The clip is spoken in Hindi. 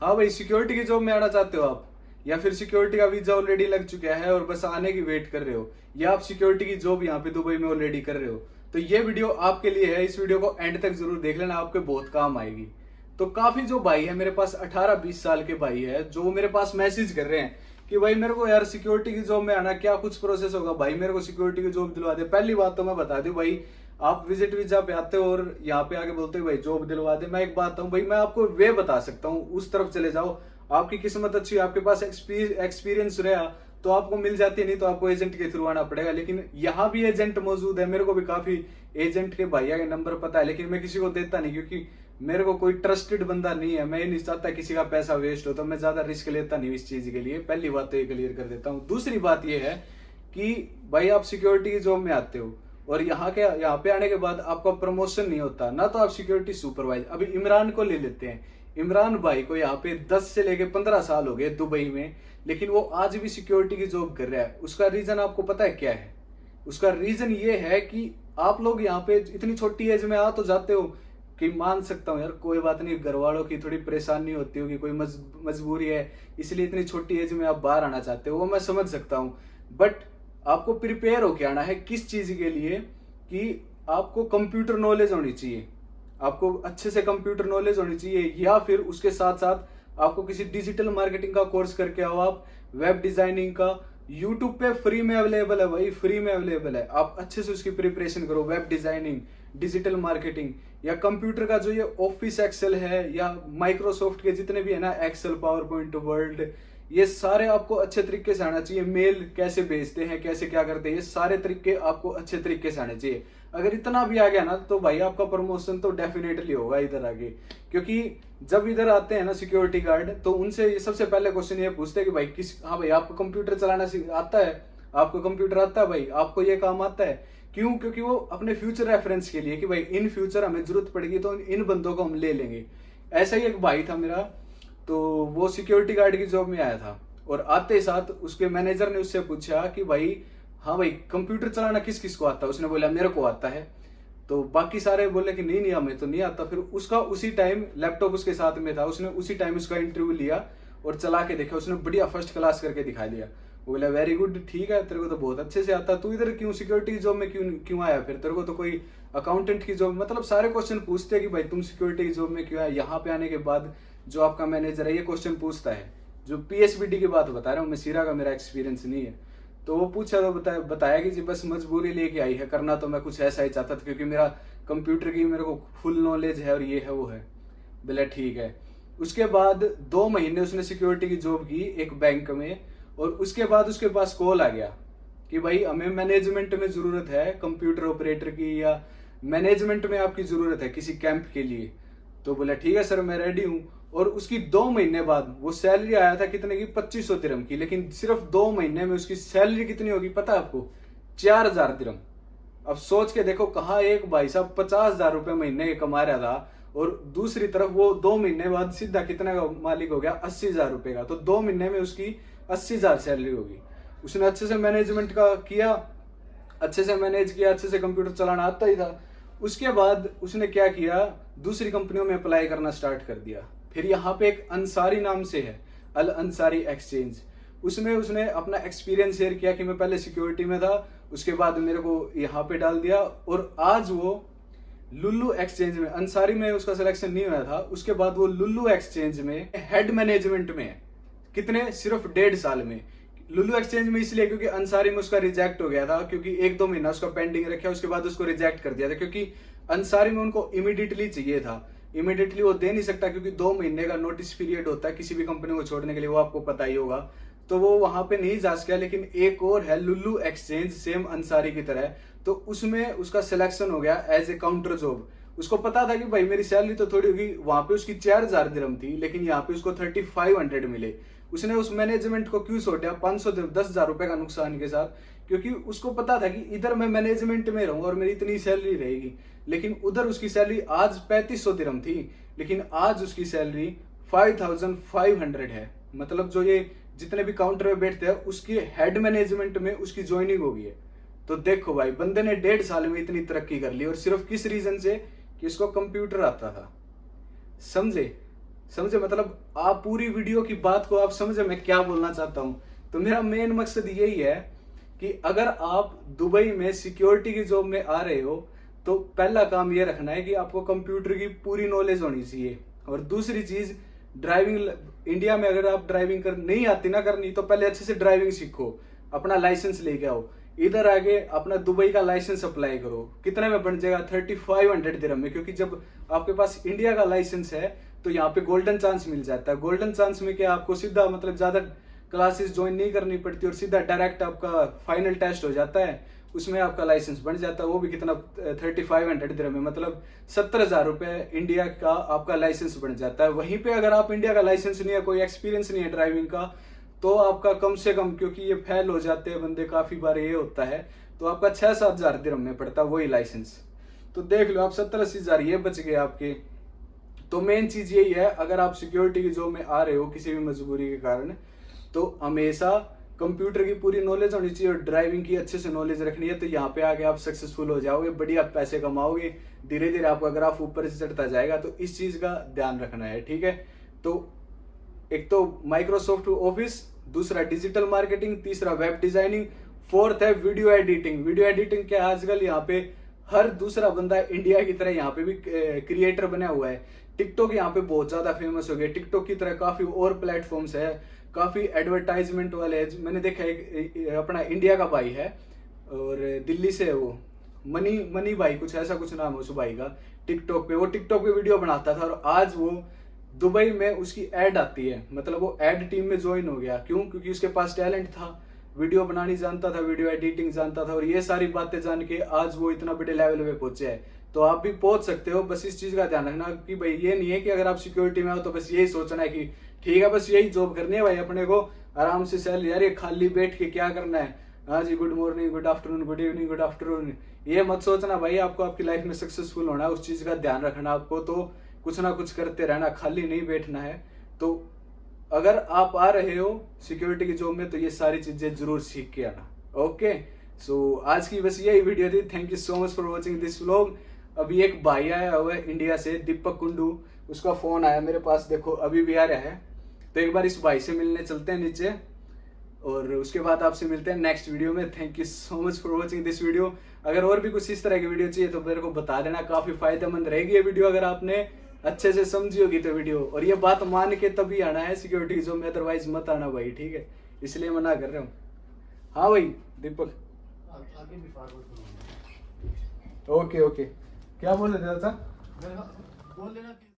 हाँ भाई, सिक्योरिटी की जॉब में आना चाहते हो आप, या फिर सिक्योरिटी का वीजा ऑलरेडी लग चुका है और बस आने की वेट कर रहे हो, या आप सिक्योरिटी की जॉब यहाँ पे दुबई में ऑलरेडी कर रहे हो, तो ये वीडियो आपके लिए है। इस वीडियो को एंड तक जरूर देख लेना, आपके बहुत काम आएगी। तो काफी जो भाई है मेरे पास, 18-20 साल के भाई है, जो मेरे पास मैसेज कर रहे हैं कि भाई मेरे को यार सिक्योरिटी की जॉब में आना, क्या कुछ प्रोसेस होगा भाई, मेरे को सिक्योरिटी की जॉब दिलवा दे। पहली बात तो मैं बता दूं भाई, आप विजिट वीजा पे आते हो और यहाँ पे आके बोलते हो भाई जॉब दिलवा दे। मैं एक बात हूँ भाई, मैं आपको वे बता सकता हूँ, उस तरफ चले जाओ। आपकी किस्मत अच्छी है, आपके पास एक्सपीरियंस रहा तो आपको मिल जाती है, नहीं तो आपको एजेंट के थ्रू आना पड़ेगा। लेकिन यहाँ भी एजेंट मौजूद है, मेरे को भी काफी एजेंट के भैया के नंबर पता है, लेकिन मैं किसी को देता नहीं, क्योंकि मेरे को कोई ट्रस्टेड बंदा नहीं है। मैं ये नहीं चाहता किसी का पैसा वेस्ट हो, तो मैं ज्यादा रिस्क लेता नहीं इस चीज के लिए। पहली बात तो ये क्लियर कर देता हूँ। दूसरी बात ये है कि भाई आप सिक्योरिटी की जॉब में आते हो और यहाँ पे आने के बाद आपका प्रमोशन नहीं होता ना, तो आप सिक्योरिटी सुपरवाइजर। अभी इमरान को ले लेते हैं। इमरान भाई को यहाँ पे 10 से लेके 15 साल हो गए दुबई में, लेकिन वो आज भी सिक्योरिटी की जॉब कर रहा है। उसका रीजन आपको पता है क्या है? उसका रीजन ये है कि आप लोग यहाँ पे इतनी छोटी एज में आ तो जाते हो कि मान सकता हूँ यार, कोई बात नहीं, घर वालों की थोड़ी परेशानी होती होगी, कोई मजबूरी है, इसलिए इतनी छोटी एज में आप बाहर आना चाहते हो, वो मैं समझ सकता हूँ। बट आपको प्रिपेयर होके आना है किस चीज के लिए, कि आपको कंप्यूटर नॉलेज होनी चाहिए, आपको अच्छे से कंप्यूटर नॉलेज होनी चाहिए, या फिर उसके साथ साथ आपको किसी डिजिटल मार्केटिंग का कोर्स करके आओ आप, वेब डिजाइनिंग का। यूट्यूब पे फ्री में अवेलेबल है भाई, फ्री में अवेलेबल है। आप अच्छे से उसकी प्रिपरेशन करो, वेब डिजाइनिंग, डिजिटल मार्केटिंग, या कंप्यूटर का जो ये ऑफिस एक्सेल है, या माइक्रोसॉफ्ट के जितने भी है ना, एक्सेल, पावर पॉइंट, वर्ल्ड, ये सारे आपको अच्छे तरीके से आना चाहिए। मेल कैसे भेजते हैं, कैसे क्या करते हैं, ये सारे तरीके आपको अच्छे तरीके से आने चाहिए। अगर इतना भी आ गया ना, तो भाई आपका प्रमोशन तो डेफिनेटली होगा इधर आगे। क्योंकि जब इधर आते हैं ना सिक्योरिटी गार्ड, तो उनसे ये सबसे पहले क्वेश्चन ये पूछते हैं कि भाई हाँ भाई आपको कंप्यूटर चलाना आता है, आपको कंप्यूटर आता है भाई, आपको ये काम आता है। क्यों? क्योंकि वो अपने फ्यूचर रेफरेंस के लिए, कि भाई इन फ्यूचर हमें जरूरत पड़ेगी तो इन बंदों को हम ले लेंगे। ऐसा ही एक भाई था मेरा, तो वो सिक्योरिटी गार्ड की जॉब में आया था, और आते ही साथ उसके मैनेजर ने उससे पूछा कि भाई हाँ भाई कंप्यूटर चलाना किस किस को आता है? उसने बोला मेरे को आता है। तो बाकी सारे बोले कि नहीं नहीं हमें तो नहीं आता। फिर उसका उसी टाइम लैपटॉप उसके साथ में था, उसने उसी टाइम उसका इंटरव्यू लिया और चला के देखा, उसने बढ़िया फर्स्ट क्लास करके दिखा दिया। वो बोला वेरी गुड, ठीक है, तेरे को तो बहुत अच्छे से आता, तू इधर क्यों सिक्योरिटी जॉब में क्यों क्यों आया? फिर तेरे को तो कोई अकाउंटेंट की जॉब, मतलब सारे क्वेश्चन पूछते हैं कि भाई तुम सिक्योरिटी की जॉब में क्यों आया। यहाँ पे आने के बाद जो आपका मैनेजर है ये क्वेश्चन पूछता है, जो पीएसबीडी की बात बता रहा हूँ मैं, सीरा का मेरा एक्सपीरियंस नहीं है। तो वो पूछा तो बताया कि जी बस मजबूरी लेके आई है, करना तो मैं कुछ ऐसा ही चाहता था, क्योंकि मेरा कंप्यूटर की मेरे को फुल नॉलेज है और ये है वो है। बोले ठीक है। उसके बाद 2 महीने उसने सिक्योरिटी की जॉब की एक बैंक में, और उसके बाद उसके पास कॉल आ गया कि भाई हमें मैनेजमेंट में जरूरत है कंप्यूटर ऑपरेटर की, या मैनेजमेंट में आपकी जरूरत है किसी कैंप के लिए। तो बोला ठीक है सर मैं रेडी हूँ। और उसकी 2 महीने बाद वो सैलरी आया था कितने की, 2500 दिरहम की, लेकिन सिर्फ 2 महीने में उसकी सैलरी कितनी होगी पता है आपको? 4000 दिरहम। अब सोच के देखो, कहा एक भाई साहब 50,000 रुपए महीने कमा रहा था, और दूसरी तरफ वो 2 महीने बाद सीधा कितने का मालिक हो गया, 80,000 रुपए का। तो 2 महीने में उसकी 80,000 सैलरी होगी। उसने अच्छे से मैनेजमेंट का किया, अच्छे से मैनेज किया, अच्छे से कंप्यूटर चलाना आता ही था। उसके बाद उसने क्या किया, दूसरी कंपनियों में अप्लाई करना स्टार्ट कर दिया। फिर यहाँ पे एक अंसारी नाम से है, अल अंसारी एक्सचेंज, उसमें उसने अपना एक्सपीरियंस शेयर किया कि मैं पहले सिक्योरिटी में था, उसके बाद मेरे को यहाँ पे डाल दिया, और आज वो लुल्लू एक्सचेंज में, अंसारी में उसका सिलेक्शन नहीं हुआ था, उसके बाद वो लुल्लू एक्सचेंज में हेड मैनेजमेंट में है। कितने? सिर्फ 1.5 साल में। लुल्लू एक्सचेंज में इसलिए क्योंकि अंसारी में उसका रिजेक्ट हो गया था, क्योंकि 1-2 महीना उसका पेंडिंग रखा, उसके बाद उसको रिजेक्ट कर दिया था, क्योंकि अंसारी में उनको इमीडिएटली चाहिए था। इमीडिएटली वो दे नहीं सकता, क्योंकि 2 महीने का नोटिस पीरियड होता है किसी भी कंपनी को छोड़ने के लिए, वो आपको पता ही होगा। तो वो वहां पे नहीं जा सका। लेकिन एक और है लुल्लू एक्सचेंज, सेम अंसारी की तरह, तो उसमें उसका सिलेक्शन हो गया एज ए काउंटर जॉब। उसको पता था कि भाई मेरी सैलरी तो थोड़ी होगी, वहां पे उसकी 4000 दिरहम थी, लेकिन यहाँ पे उसको 3500 मिले। उसने उस मैनेजमेंट को क्यों छोड़ा 510,000 रुपए का नुकसान के साथ? क्योंकि उसको पता था कि इधर मैं मैनेजमेंट में रहूंगा और मेरी इतनी सैलरी रहेगी, लेकिन उधर उसकी सैलरी आज 3500 दिरहम थी, लेकिन आज उसकी सैलरी 5500 है। मतलब जो ये जितने भी काउंटर में बैठते हैं उसकी हेड मैनेजमेंट में उसकी ज्वाइनिंग हो गई है। तो देखो भाई, बंदे ने 1.5 साल में इतनी तरक्की कर ली, और सिर्फ किस रीजन से? कि उसको कंप्यूटर आता था। समझे? समझे, मतलब आप पूरी वीडियो की बात को आप समझे मैं क्या बोलना चाहता हूँ। तो मेरा मेन मकसद यही है कि अगर आप दुबई में सिक्योरिटी की जॉब में आ रहे हो तो पहला काम ये रखना है कि आपको कंप्यूटर की पूरी नॉलेज होनी चाहिए। और दूसरी चीज, ड्राइविंग, इंडिया में अगर आप ड्राइविंग कर नहीं आती ना करनी तो पहले अच्छे से ड्राइविंग सीखो, अपना लाइसेंस लेके आओ। इधर आगे अपना दुबई का लाइसेंस अप्लाई करो। कितने में बन जाएगा? 3500 दिरहम में, क्योंकि जब आपके पास इंडिया का लाइसेंस है तो यहाँ पे गोल्डन चांस मिल जाता है। गोल्डन चांस में क्या, आपको सीधा मतलब ज्यादा क्लासेस ज्वाइन नहीं करनी पड़ती और सीधा डायरेक्ट आपका फाइनल टेस्ट हो जाता है, उसमें आपका लाइसेंस बन जाता है। वो भी कितना? 3500 दिरहम में, मतलब 70,000 रुपये इंडिया का आपका लाइसेंस बन जाता है। वहीं पे अगर आप इंडिया का लाइसेंस नहीं है, कोई एक्सपीरियंस नहीं है ड्राइविंग का, तो आपका कम से कम, क्योंकि ये फेल हो जाते हैं बंदे काफी बार, ये होता है, तो आपका 6-7 हजार दिरहम में पड़ता है वही लाइसेंस। तो देख लो आप 70-80 हजार ये बच गए आपके। तो मेन चीज यही है, अगर आप सिक्योरिटी की जॉब में आ रहे हो किसी भी मजबूरी के कारण, तो हमेशा कंप्यूटर की पूरी नॉलेज होनी चाहिए और ड्राइविंग की अच्छे से नॉलेज रखनी है। तो यहाँ पे आके आप सक्सेसफुल हो जाओगे, बढ़िया पैसे कमाओगे, धीरे धीरे आपका ग्राफ ऊपर से चढ़ता जाएगा। तो इस चीज का ध्यान रखना है, ठीक है। तो एक तो माइक्रोसॉफ्ट ऑफिस, दूसरा डिजिटल मार्केटिंग, तीसरा वेब डिजाइनिंग, फोर्थ है वीडियो एडिटिंग। वीडियो एडिटिंग क्या आजकल यहाँ पे हर दूसरा बंदा इंडिया की तरह यहाँ पे भी क्रिएटर बना हुआ है। टिकटॉक यहाँ पे बहुत ज्यादा फेमस हो गया। टिकटॉक की तरह काफी और प्लेटफॉर्म्स है, काफी एडवर्टाइजमेंट वाले हैं। मैंने देखा एक अपना इंडिया का भाई है और दिल्ली से है वो, मनी मनी भाई कुछ ऐसा कुछ नाम है उस भाई का। टिकटॉक पे वो टिकटॉक पे वीडियो बनाता था और आज वो दुबई में उसकी एड आती है, मतलब वो एड टीम में ज्वाइन हो गया। क्यों? क्योंकि उसके पास टैलेंट था, वीडियो बनानी जानता था, वीडियो एडिटिंग जानता था, और ये सारी बातें जान के आज वो इतना बड़े लेवल पे पहुंचे है। तो आप भी पहुंच सकते हो। बस इस चीज का ध्यान रखना कि भाई ये नहीं है कि अगर आप सिक्योरिटी में हो तो बस यही सोचना है कि ठीक है बस यही जॉब करनी है भाई, अपने को आराम से सैलरी, यार ये खाली बैठ के क्या करना है, हाँ जी good morning, good afternoon, good evening, good afternoon, ये मत सोचना भाई। आपको आपकी लाइफ में सक्सेसफुल होना है, उस चीज का ध्यान रखना आपको। तो कुछ ना कुछ करते रहना, खाली नहीं बैठना है। तो अगर आप आ रहे हो सिक्योरिटी की जॉब में तो ये सारी चीजें जरूर सीख के आना। ओके, सो आज की बस यही वीडियो थी। Thank you so much for watching this vlog. अभी एक भाई आया हुआ है इंडिया से, दीपक कुंडू, उसका फोन आया मेरे पास, देखो अभी भी आ रहा है। तो एक बार इस भाई से मिलने चलते हैं नीचे और उसके बाद आपसे मिलते हैं नेक्स्ट वीडियो में। Thank you so much for watching this video. अगर और भी कुछ इस तरह की वीडियो चाहिए तो मेरे को बता देना, काफी फायदेमंद रहेगी ये वीडियो अगर आपने अच्छे से समझी होगी तो वीडियो। और ये बात मान के तभी आना है सिक्योरिटी की जॉब में, अदरवाइज मत आना भाई, ठीक है, इसलिए मना कर रहा हूँ। हाँ भाई दीपक, आगे भी फॉरवर्ड करूंगा। ओके ओके, क्या बोल रहे थे चाचा? बोल लेना कि